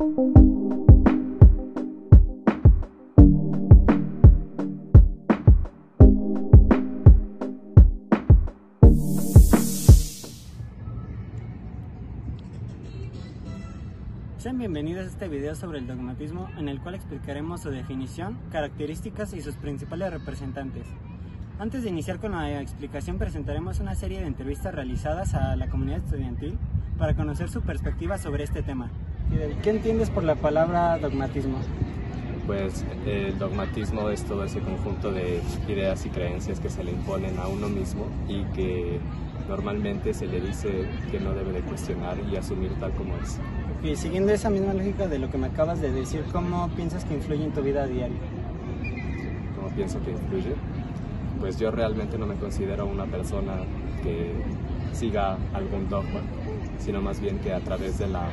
Sean bienvenidos a este video sobre el dogmatismo, en el cual explicaremos su definición, características y sus principales representantes. Antes de iniciar con la explicación, presentaremos una serie de entrevistas realizadas a la comunidad estudiantil para conocer su perspectiva sobre este tema. ¿Qué entiendes por la palabra dogmatismo? Pues el dogmatismo es todo ese conjunto de ideas y creencias que se le imponen a uno mismo y que normalmente se le dice que no debe de cuestionar y asumir tal como es. Y siguiendo esa misma lógica de lo que me acabas de decir, ¿cómo piensas que influye en tu vida diaria? ¿Cómo pienso que influye? Pues yo realmente no me considero una persona que siga algún dogma, sino más bien que a través de la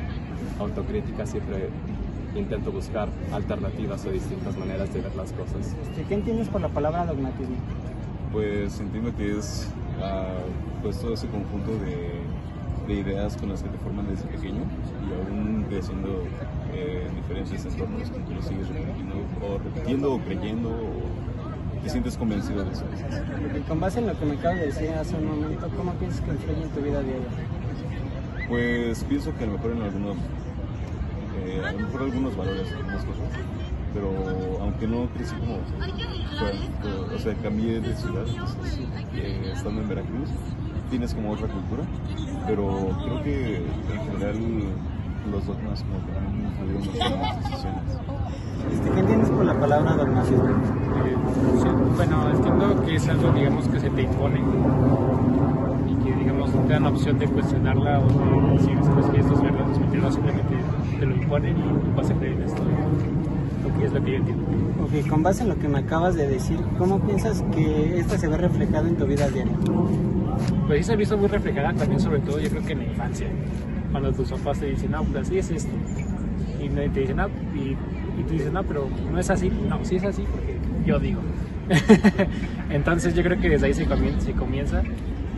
autocrítica siempre intento buscar alternativas o distintas maneras de ver las cosas. ¿Qué entiendes por la palabra dogmatismo? Pues entiendo que es pues todo ese conjunto de ideas con las que te forman desde pequeño y aún creciendo en diferentes entornos que tú lo sigues repitiendo o creyendo o te sientes convencido de eso. Y con base en lo que me acabas de decir hace un momento, ¿cómo piensas que influye en tu vida diaria? Pues pienso que a lo mejor en algunos valores, algunas cosas, pero aunque no crecí como, o sea, cambié de ciudad, estando en Veracruz, tienes como otra cultura, pero creo que en general los dogmas como que han influido mucho en las decisiones. ¿Qué entiendes por la palabra dogmatismo? Sí, bueno, entiendo que es algo, digamos, que se te impone y que, digamos, no te dan la opción de cuestionarla o de decir después que esto es verdad, es mentira, simplemente te lo imponen y tú vas a creer en esto. Es lo que yo entiendo. Ok, con base en lo que me acabas de decir, ¿cómo piensas que esto se ve reflejado en tu vida diaria? Pues sí se ha visto muy reflejada también, sobre todo yo creo que en la infancia, cuando tus papás te dicen, no, pues así es esto, y te dicen, no, y tú dices, no, pero no es así, no, sí es así porque yo digo. Entonces yo creo que desde ahí se comienza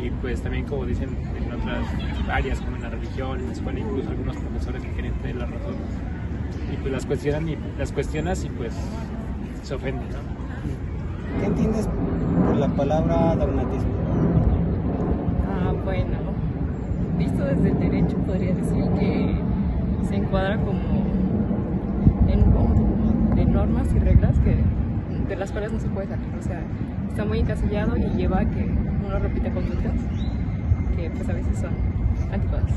y pues también, como dicen en otras áreas como en la religión, en la escuela, incluso algunos profesores que quieren tener la razón y pues las cuestionas y pues se ofenden, ¿no? ¿Qué entiendes por la palabra dogmatismo? Bueno, visto desde el derecho podría decir que se encuadra como en un conjunto de normas y reglas de las cuales no se puede salir, o sea, está muy encasillado y lleva a que uno repite conductas que pues a veces son anticuadas.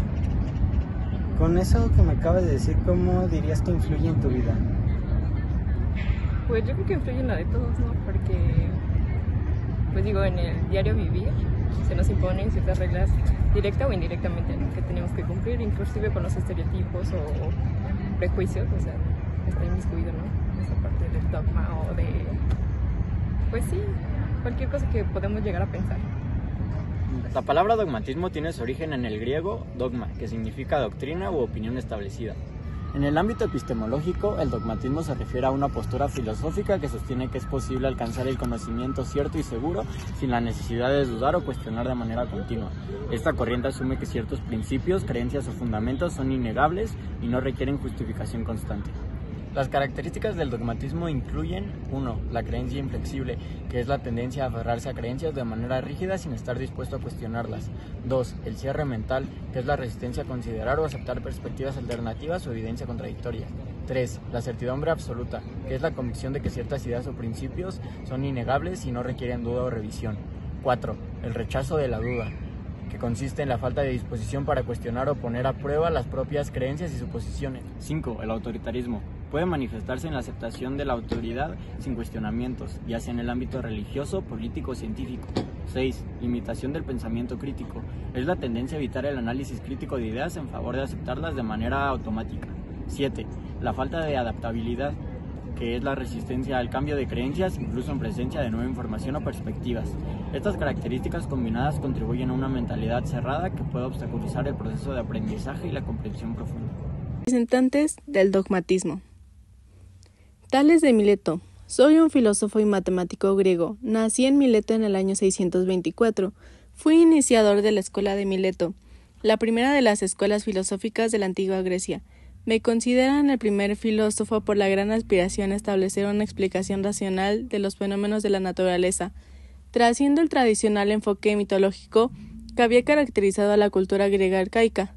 Con eso que me acabas de decir, ¿cómo dirías que influye en tu vida? Pues yo creo que influye en la de todos, ¿no? Porque, pues digo, en el diario vivir se nos imponen ciertas reglas directa o indirectamente, ¿no? Que tenemos que cumplir, inclusive con los estereotipos o prejuicios, o sea, está inmiscuido, ¿no? Esa parte del dogma o de, pues sí, cualquier cosa que podemos llegar a pensar. La palabra dogmatismo tiene su origen en el griego dogma, que significa doctrina u opinión establecida. En el ámbito epistemológico, el dogmatismo se refiere a una postura filosófica que sostiene que es posible alcanzar el conocimiento cierto y seguro sin la necesidad de dudar o cuestionar de manera continua. Esta corriente asume que ciertos principios, creencias o fundamentos son innegables y no requieren justificación constante. Las características del dogmatismo incluyen 1. La creencia inflexible, que es la tendencia a aferrarse a creencias de manera rígida sin estar dispuesto a cuestionarlas. 2. El cierre mental, que es la resistencia a considerar o aceptar perspectivas alternativas o evidencia contradictoria. 3. La certidumbre absoluta, que es la convicción de que ciertas ideas o principios son innegables y no requieren duda o revisión. 4. El rechazo de la duda, que consiste en la falta de disposición para cuestionar o poner a prueba las propias creencias y suposiciones. 5. El autoritarismo. Puede manifestarse en la aceptación de la autoridad sin cuestionamientos, ya sea en el ámbito religioso, político o científico. 6. Limitación del pensamiento crítico. Es la tendencia a evitar el análisis crítico de ideas en favor de aceptarlas de manera automática. 7. La falta de adaptabilidad, que es la resistencia al cambio de creencias, incluso en presencia de nueva información o perspectivas. Estas características combinadas contribuyen a una mentalidad cerrada que puede obstaculizar el proceso de aprendizaje y la comprensión profunda. Representantes del dogmatismo. Tales de Mileto. Soy un filósofo y matemático griego. Nací en Mileto en el año 624. Fui iniciador de la escuela de Mileto, la primera de las escuelas filosóficas de la antigua Grecia. Me consideran el primer filósofo por la gran aspiración a establecer una explicación racional de los fenómenos de la naturaleza, trasciendo el tradicional enfoque mitológico que había caracterizado a la cultura griega arcaica.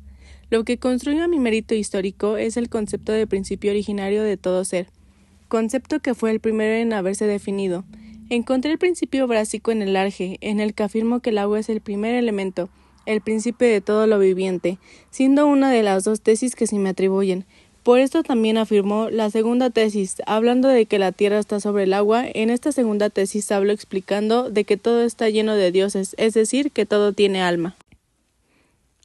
Lo que construyó a mi mérito histórico es el concepto de principio originario de todo ser, concepto que fue el primero en haberse definido. Encontré el principio básico en el Arge, en el que afirmo que el agua es el primer elemento, el principio de todo lo viviente, siendo una de las dos tesis que se me atribuyen. Por esto también afirmó la segunda tesis, hablando de que la tierra está sobre el agua. En esta segunda tesis hablo explicando de que todo está lleno de dioses, es decir, que todo tiene alma.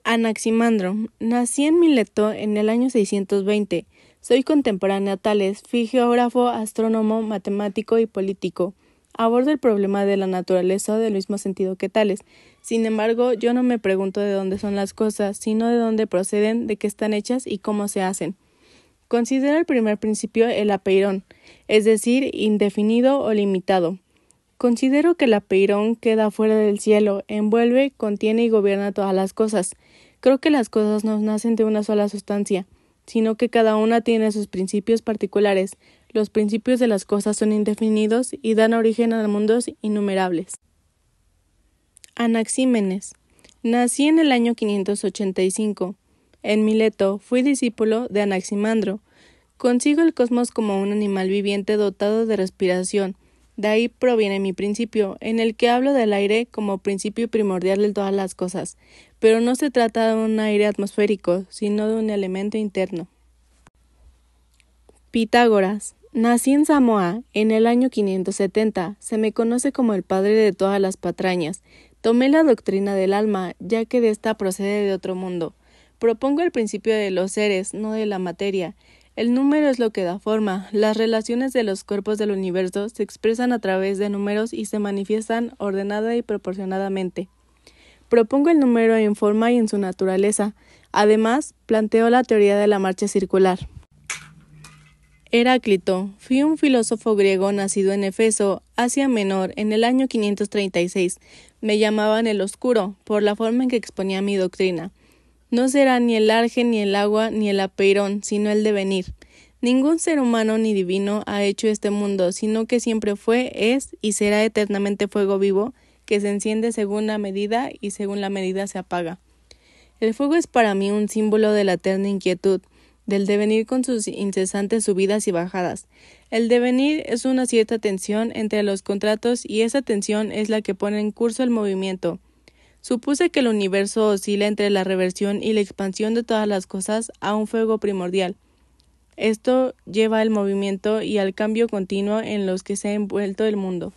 Anaximandro. Nací en Mileto en el año 620. Soy contemporáneo a Tales, fui geógrafo, astrónomo, matemático y político. Abordo el problema de la naturaleza del mismo sentido que Tales. Sin embargo, yo no me pregunto de dónde son las cosas, sino de dónde proceden, de qué están hechas y cómo se hacen. Considero el primer principio el apeirón, es decir, indefinido o limitado. Considero que el apeirón queda fuera del cielo, envuelve, contiene y gobierna todas las cosas. Creo que las cosas no nacen de una sola sustancia, sino que cada una tiene sus principios particulares. Los principios de las cosas son indefinidos y dan origen a mundos innumerables. Anaxímenes. Nací en el año 585. En Mileto fui discípulo de Anaximandro. Concibo el cosmos como un animal viviente dotado de respiración. De ahí proviene mi principio, en el que hablo del aire como principio primordial de todas las cosas, pero no se trata de un aire atmosférico, sino de un elemento interno. Pitágoras. Nací en Samoa en el año 570. Se me conoce como el padre de todas las patrañas. Tomé la doctrina del alma, ya que de esta procede de otro mundo. Propongo el principio de los seres, no de la materia. El número es lo que da forma. Las relaciones de los cuerpos del universo se expresan a través de números y se manifiestan ordenada y proporcionadamente. Propongo el número en forma y en su naturaleza. Además, planteo la teoría de la marcha circular. Heráclito. Fui un filósofo griego nacido en Éfeso, Asia Menor, en el año 536. Me llamaban el Oscuro, por la forma en que exponía mi doctrina. No será ni el Arge, ni el agua, ni el apeirón, sino el devenir. Ningún ser humano ni divino ha hecho este mundo, sino que siempre fue, es y será eternamente fuego vivo, que se enciende según la medida y según la medida se apaga. El fuego es para mí un símbolo de la eterna inquietud, del devenir con sus incesantes subidas y bajadas. El devenir es una cierta tensión entre los contratos y esa tensión es la que pone en curso el movimiento. Supuse que el universo oscila entre la reversión y la expansión de todas las cosas a un fuego primordial. Esto lleva al movimiento y al cambio continuo en los que se ha envuelto el mundo.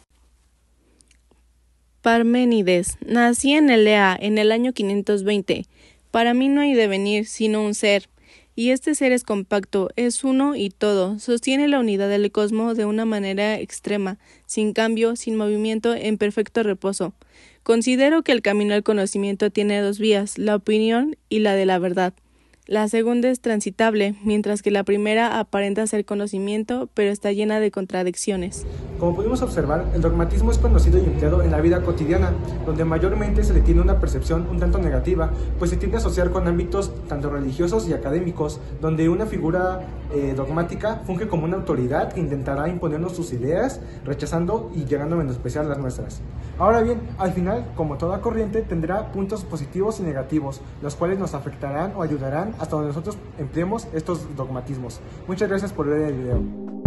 Parménides. Nací en Elea en el año 520. Para mí no hay devenir, sino un ser. Y este ser es compacto, es uno y todo, sostiene la unidad del cosmos de una manera extrema, sin cambio, sin movimiento, en perfecto reposo. Considero que el camino al conocimiento tiene dos vías, la opinión y la de la verdad. La segunda es transitable, mientras que la primera aparenta ser conocimiento, pero está llena de contradicciones. Como pudimos observar, el dogmatismo es conocido y empleado en la vida cotidiana, donde mayormente se le tiene una percepción un tanto negativa, pues se tiende a asociar con ámbitos tanto religiosos y académicos, donde una figura dogmática funge como una autoridad que intentará imponernos sus ideas, rechazando y llegando a menospreciar las nuestras. Ahora bien, al final, como toda corriente, tendrá puntos positivos y negativos, los cuales nos afectarán o ayudarán hasta donde nosotros empleemos estos dogmatismos. Muchas gracias por ver el video.